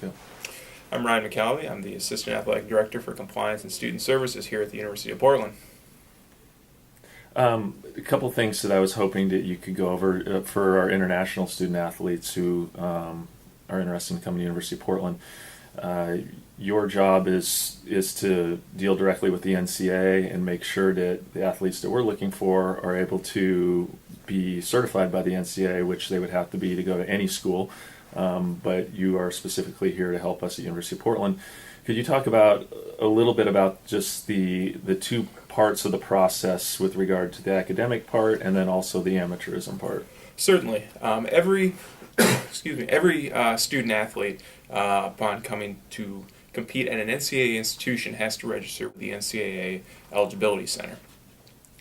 Yeah. I'm Ryan McCalvey. I'm the Assistant Athletic Director for Compliance and Student Services here at the University of Portland. A couple things that I was hoping that you could go over for our international student athletes who are interested in coming to University of Portland. Uh, your job is to deal directly with the NCAA and make sure that the athletes that we're looking for are able to be certified by the NCAA, which they would have to be to go to any school. But you are specifically here to help us at University of Portland. Could you talk about a little bit about just the two parts of the process with regard to the academic part and then also the amateurism part? Certainly, every every student athlete upon coming to compete at an NCAA institution has to register with the NCAA Eligibility Center.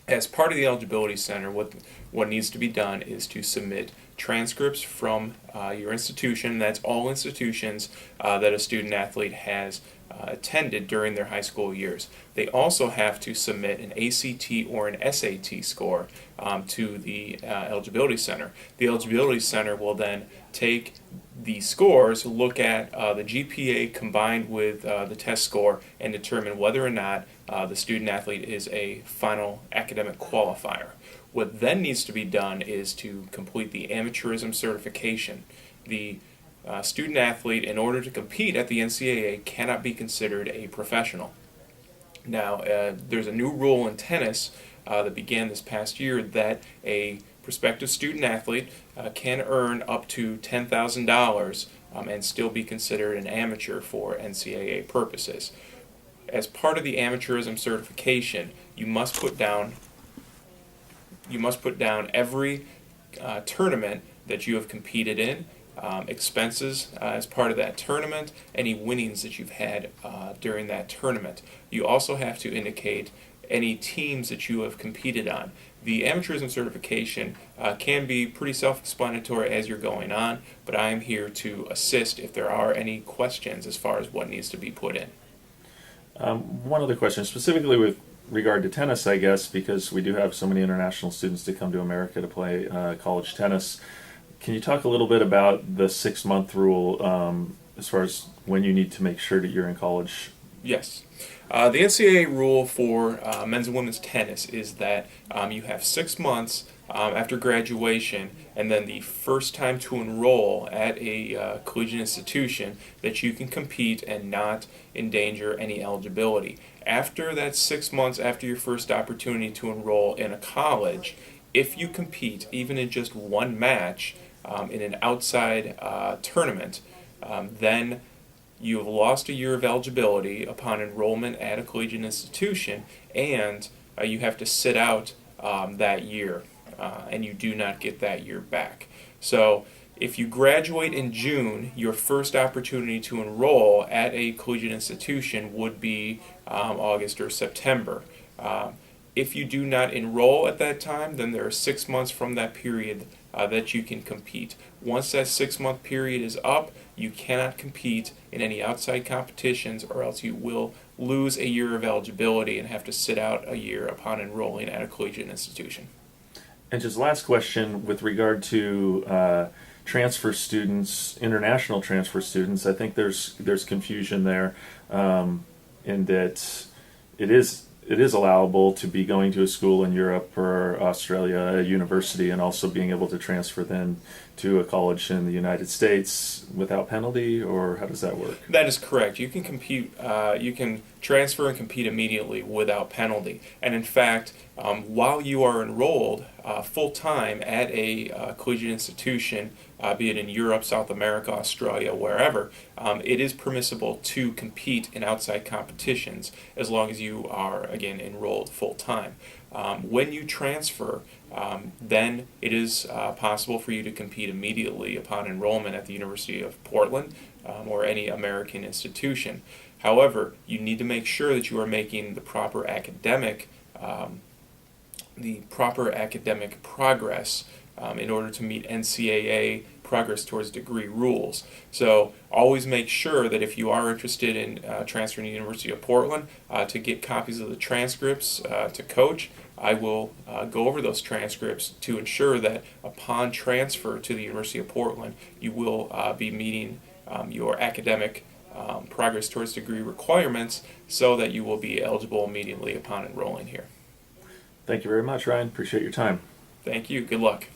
As part of the Eligibility Center, what needs to be done is to submit transcripts from your institution. That's all institutions that a student athlete has attended during their high school years. They also have to submit an ACT or an SAT score to the Eligibility Center. The Eligibility Center will then take the scores, look at the GPA combined with the test score, and determine whether or not the student athlete is a final academic qualifier. What then needs to be done is to complete the amateurism certification. The student athlete, in order to compete at the NCAA, cannot be considered a professional. Now, there's a new rule in tennis that began this past year that a prospective student athlete can earn up to $10,000 and still be considered an amateur for NCAA purposes. As part of the amateurism certification, you must put down every tournament that you have competed in, expenses as part of that tournament, any winnings that you've had during that tournament. You also have to indicate any teams that you have competed on. The amateurism certification can be pretty self-explanatory as you're going on, but I am here to assist if there are any questions as far as what needs to be put in. One other question, specifically with regard to tennis, I guess, because we do have so many international students to come to America to play college tennis. Can you talk a little bit about the 6-month rule as far as when you need to make sure that you're in college? Yes. The NCAA rule for men's and women's tennis is that you have 6 months after graduation, and then the first time to enroll at a collegiate institution that you can compete and not endanger any eligibility. After that 6 months after your first opportunity to enroll in a college, if you compete even in just one match in an outside tournament, then you have lost a year of eligibility upon enrollment at a collegiate institution, and you have to sit out that year, and you do not get that year back. So if you graduate in June, your first opportunity to enroll at a collegiate institution would be August or September. If you do not enroll at that time, then there are 6 months from that period that you can compete. Once that 6-month period is up, you cannot compete in any outside competitions, or else you will lose a year of eligibility and have to sit out a year upon enrolling at a collegiate institution. And just last question with regard to transfer students, international transfer students. I think there's confusion there in that it is allowable to be going to a school in Europe or Australia, a university, and also being able to transfer then to a college in the United States without penalty, or how does that work? That is correct. You can compete. You can transfer and compete immediately without penalty. And in fact, while you are enrolled full time at a collegiate institution, be it in Europe, South America, Australia, wherever, it is permissible to compete in outside competitions as long as you are, again, enrolled full time. When you transfer, then it is possible for you to compete immediately upon enrollment at the University of Portland or any American institution. However, you need to make sure that you are making the proper academic progress in order to meet NCAA progress towards degree rules. So always make sure that if you are interested in transferring to the University of Portland, to get copies of the transcripts to coach. I will go over those transcripts to ensure that upon transfer to the University of Portland, you will be meeting your academic progress towards degree requirements so that you will be eligible immediately upon enrolling here. Thank you very much, Ryan. Appreciate your time. Thank you. Good luck.